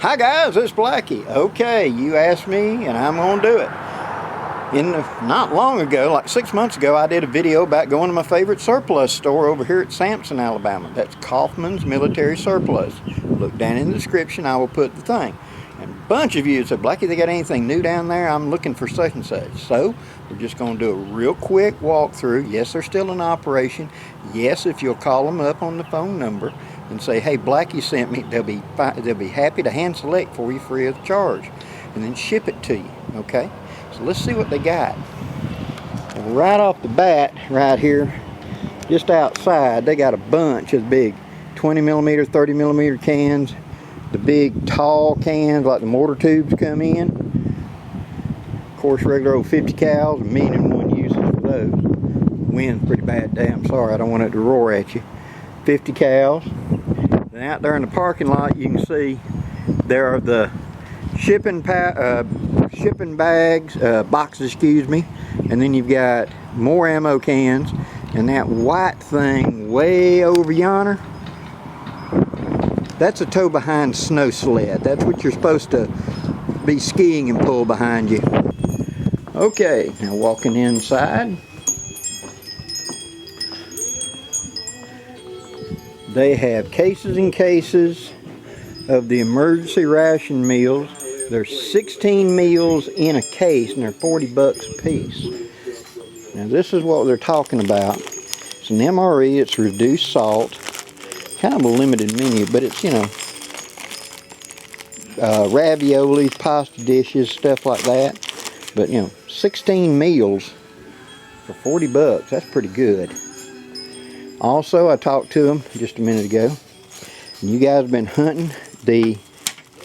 Hi guys, it's Blackie. Okay, you asked me and I'm gonna do it. Not long ago, like 6 months ago, I did a video about going to my favorite surplus store over here at Samson, Alabama. That's Kaufmans Military Surplus. Look down in the description, I will put the thing. And a bunch of you said, Blackie, they got anything new down there? I'm looking for such and such. So we're just going to do a real quick walkthrough. Yes, they're still in operation. Yes, if you'll call them up on the phone number and say, hey, Blackie sent me, they'll be happy to hand select for you free of charge and then ship it to you. Okay, so let's see what they got. And right off the bat, right here, just outside, they got a bunch of big 20 millimeter, 30 millimeter cans. The big tall cans like the mortar tubes come in. Of course, regular old 50 cals, and -1 uses for those. Wind's pretty bad today, I'm sorry, I don't want it to roar at you. 50 cals. And out there in the parking lot, you can see there are the shipping bags, boxes, excuse me. And then you've got more ammo cans. And that white thing way over yonder, that's a tow behind snow sled. That's what you're supposed to be skiing and pull behind you. Okay, now walking inside. They have cases and cases of the emergency ration meals. There's 16 meals in a case and they're 40 bucks a piece. Now this is what they're talking about. It's an MRE, it's reduced salt. Kind of a limited menu, but it's, you know, raviolis, pasta dishes, stuff like that. But, you know, 16 meals for 40 bucks, that's pretty good. Also, I talked to them just a minute ago, and you guys have been hunting the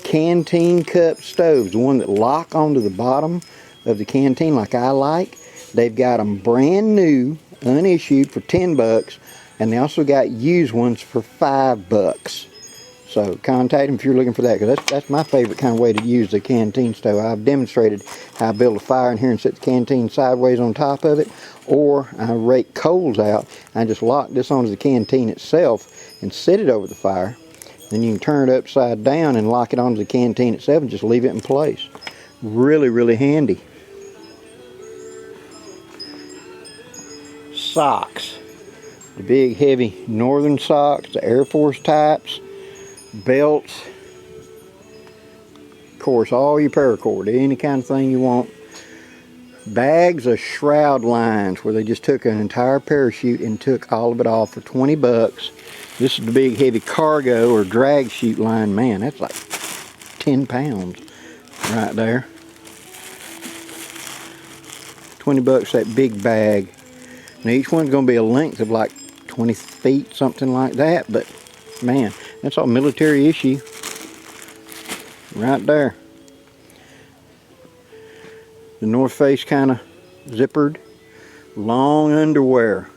canteen cup stoves, the one that lock onto the bottom of the canteen like I like. They've got them brand new, unissued for 10 bucks. And they also got used ones for 5 bucks. So contact them if you're looking for that, because that's my favorite kind of way to use the canteen stove. I've demonstrated how I build a fire in here and set the canteen sideways on top of it, or I rake coals out. I just lock this onto the canteen itself and set it over the fire. Then you can turn it upside down and lock it onto the canteen itself and just leave it in place. Really, really handy. Socks. The big heavy northern socks, the Air Force types, belts, of course all your paracord, any kind of thing you want. Bags of shroud lines where they just took an entire parachute and took all of it off for 20 bucks. This is the big heavy cargo or drag chute line. Man, that's like 10 pounds right there. 20 bucks that big bag. Now each one's going to be a length of like 20 feet, something like that, but man, that's all military issue right there. The North Face kind of zippered, long underwear,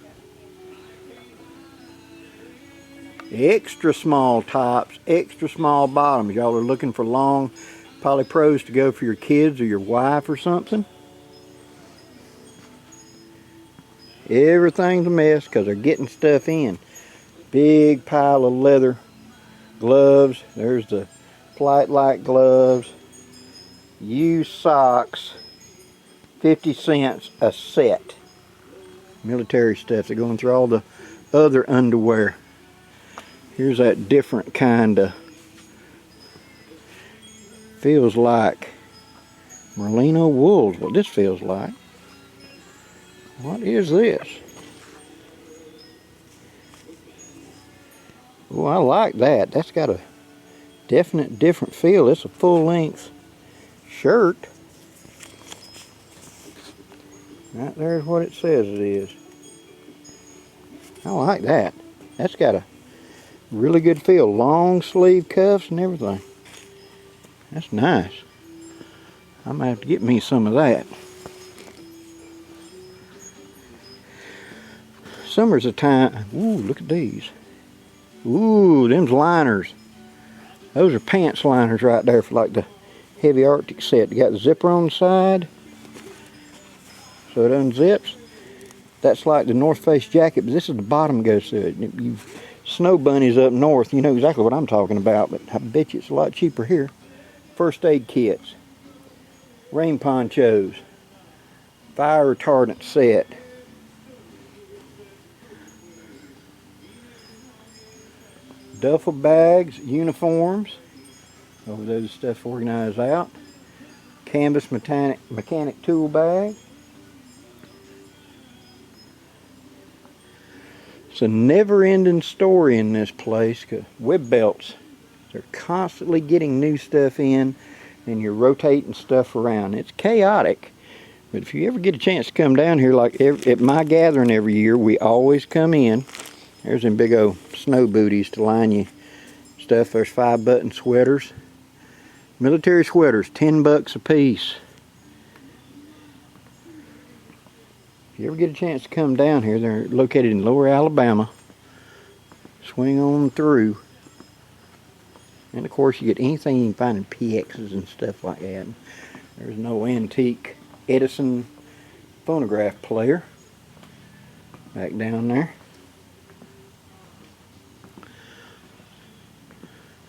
extra small tops, extra small bottoms. Y'all are looking for long polypros to go for your kids or your wife or something. Everything's a mess because they're getting stuff in. Big pile of leather gloves. There's the flight-like gloves. Used socks. 50 cents a set. Military stuff. They're going through all the other underwear. Here's that different kind of, feels like merino wool is what this feels like. What is this? Oh, I like that. That's got a definite different feel. It's a full-length shirt. Right there's what it says it is. I like that. That's got a really good feel. Long sleeve cuffs and everything. That's nice. I'm gonna have to get me some of that. Summer's a time. Ooh, look at these. Ooh, them's liners. Those are pants liners right there for like the heavy Arctic set. You got the zipper on the side, so it unzips. That's like the North Face jacket, but this is the bottom goes to it. You snow bunnies up north, you know exactly what I'm talking about, but I bet you it's a lot cheaper here. first aid kits, rain ponchos, fire retardant set, duffel bags, uniforms, over those stuff organized out, canvas mechanic tool bag. It's a never-ending story in this place, because web belts, they're constantly getting new stuff in, and you're rotating stuff around. It's chaotic, but if you ever get a chance to come down here, like at my gathering every year, we always come in. There's them big old snow booties to line you stuff. There's 5-button sweaters, military sweaters, $10 a piece. If you ever get a chance to come down here, they're located in Lower Alabama. Swing on through. And of course you get anything you can find in PXs and stuff like that. There's no antique Edison phonograph player back down there.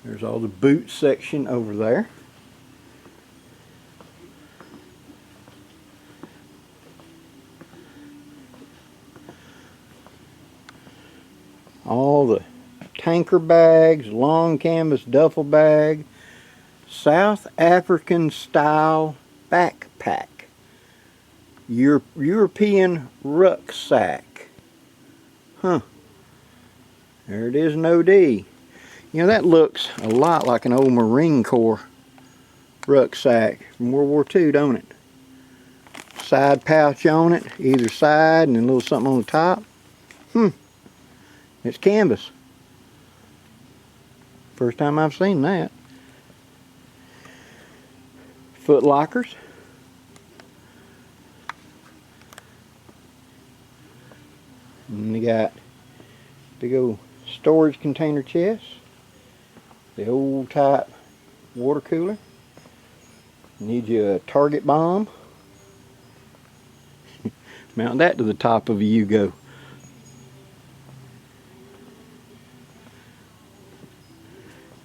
There's all the boot section over there. All the tanker bags, long canvas duffel bag, South African style backpack, European rucksack. Huh. There it is in OD. You know, that looks a lot like an old Marine Corps rucksack from World War II, don't it? Side pouch on it, either side, and a little something on the top. It's canvas. First time I've seen that. Foot lockers. And they got big old storage container chests. The old type water cooler. Need you a target bomb. Mount that to the top of a Yugo.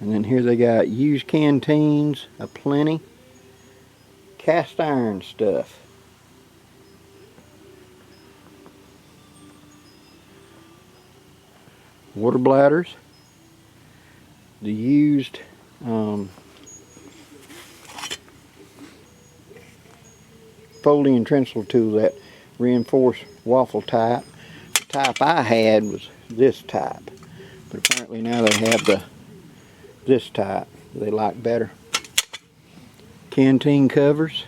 And then here they got used canteens aplenty, cast iron stuff. Water bladders, the used folding and trencil tool, that reinforced waffle type. The type I had was this type, but apparently now they have this type they like better. Canteen covers.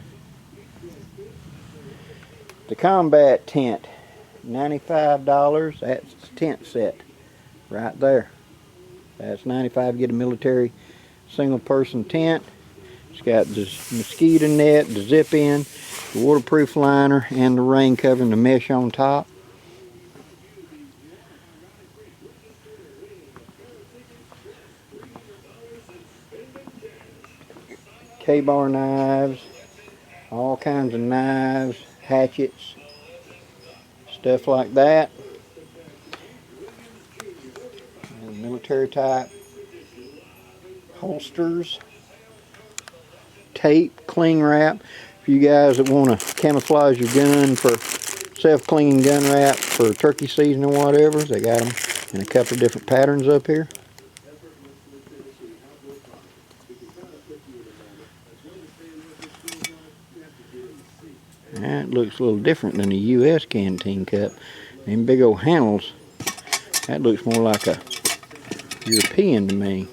The combat tent, $95. That's the tent set right there. That's $95. Get a military single person tent. It's got the mosquito net, the zip in, the waterproof liner, and the rain cover and the mesh on top. K-bar knives, all kinds of knives, hatchets, stuff like that. And military type holsters, tape, cling wrap. For you guys that want to camouflage your gun for self-clinging gun wrap for turkey season or whatever, they got them in a couple of different patterns up here. That looks a little different than a U.S. canteen cup. Them big old handles, that looks more like a European to me.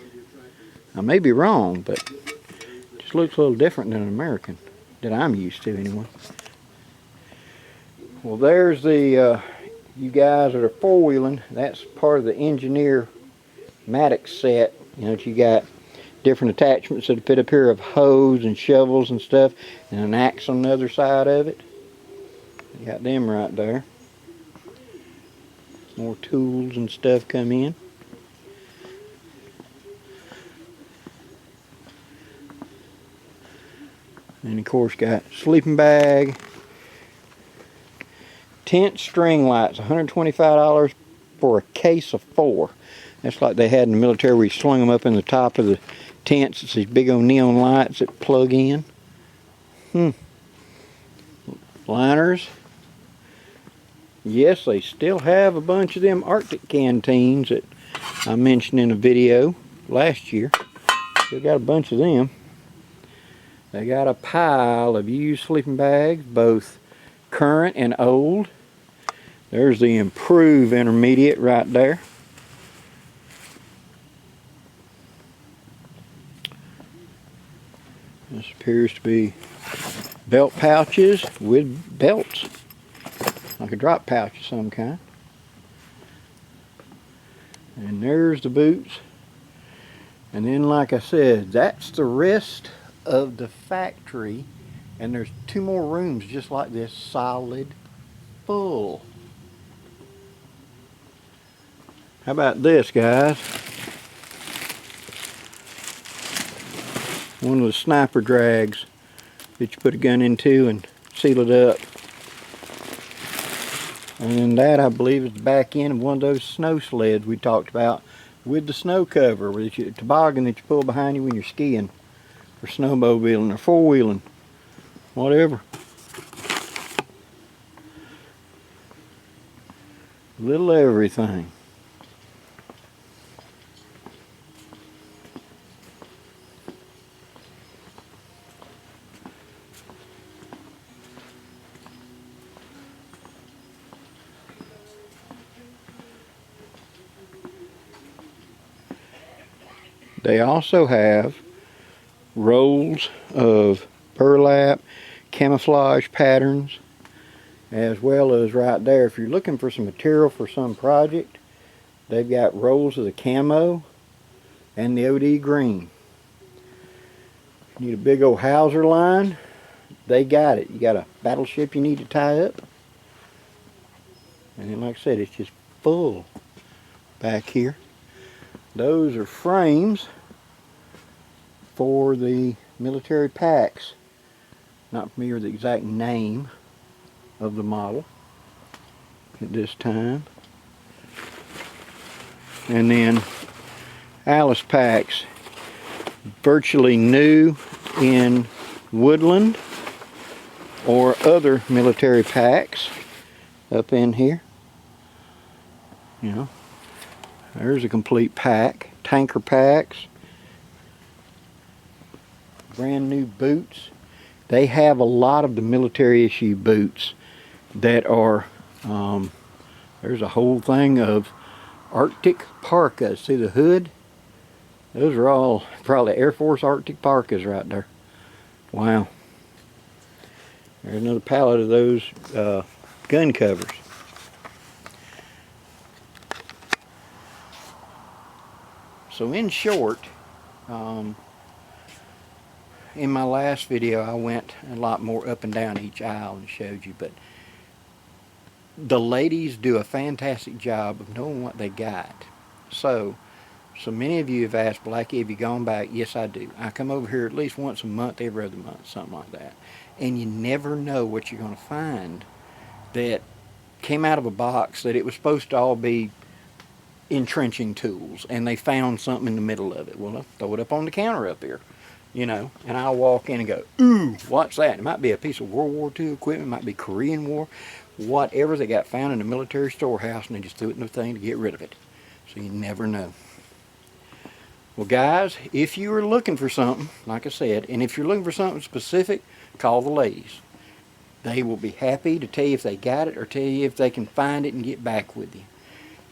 I may be wrong, but it just looks a little different than an American, that I'm used to anyway. Well, there's the, you guys that are four-wheeling, that's part of the engineer Maddox set. You know, you got different attachments that fit up here of hose and shovels and stuff, and an axe on the other side of it. You got them right there. More tools and stuff come in. And of course got sleeping bag, tent string lights, $125 for a case of 4. That's like they had in the military where you slung them up in the top of the tents. It's these big old neon lights that plug in. Liners. Yes, they still have a bunch of them Arctic canteens that I mentioned in a video last year. Still got a bunch of them. They got a pile of used sleeping bags, both current and old. There's the improved intermediate right there. This appears to be belt pouches with belts, like a drop pouch of some kind. And there's the boots. And then, like I said, that's the rest of the factory. And there's 2 more rooms just like this, solid full. How about this, guys? One of the sniper drags that you put a gun into and seal it up. And then that, I believe, is the back end of one of those snow sleds we talked about with the snow cover, with the toboggan that you pull behind you when you're skiing, or snowmobiling, or four-wheeling, whatever. Little everything. They also have rolls of burlap, camouflage patterns, as well as right there, if you're looking for some material for some project, they've got rolls of the camo and the OD green. If you need a big old Hauser line, they got it. You got a battleship you need to tie up. And then, like I said, it's just full back here. Those are frames for the military packs. Not familiar with the exact name of the model at this time. And then Alice packs, virtually new in woodland or other military packs up in here. You know, there's a complete pack. Tanker packs, brand new boots. They have a lot of the military issue boots that are, there's a whole thing of Arctic parkas. See the hood? Those are all probably Air Force Arctic parkas right there. Wow. There's another pallet of those gun covers. So in short, in my last video I went a lot more up and down each aisle and showed you, but the ladies do a fantastic job of knowing what they got. So many of you have asked, Blackie, have you gone back? Yes, I do. I come over here at least once a month, every other month, something like that. And you never know what you're going to find that came out of a box that it was supposed to all be entrenching tools, and they found something in the middle of it. Well, I'll throw it up on the counter up here, you know, and I'll walk in and go, ooh, what's that? It might be a piece of World War II equipment, it might be Korean War, whatever they got found in the military storehouse, and they just threw it in the thing to get rid of it. So you never know. Well, guys, if you are looking for something, like I said, and if you're looking for something specific, call the ladies. They will be happy to tell you if they got it or tell you if they can find it and get back with you.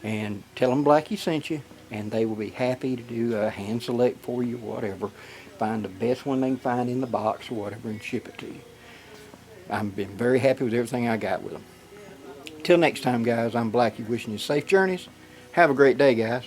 And tell them Blackie sent you, and they will be happy to do a hand select for you, whatever. Find the best one they can find in the box or whatever and ship it to you. I've been very happy with everything I got with them. Till next time, guys, I'm Blackie wishing you safe journeys. Have a great day, guys.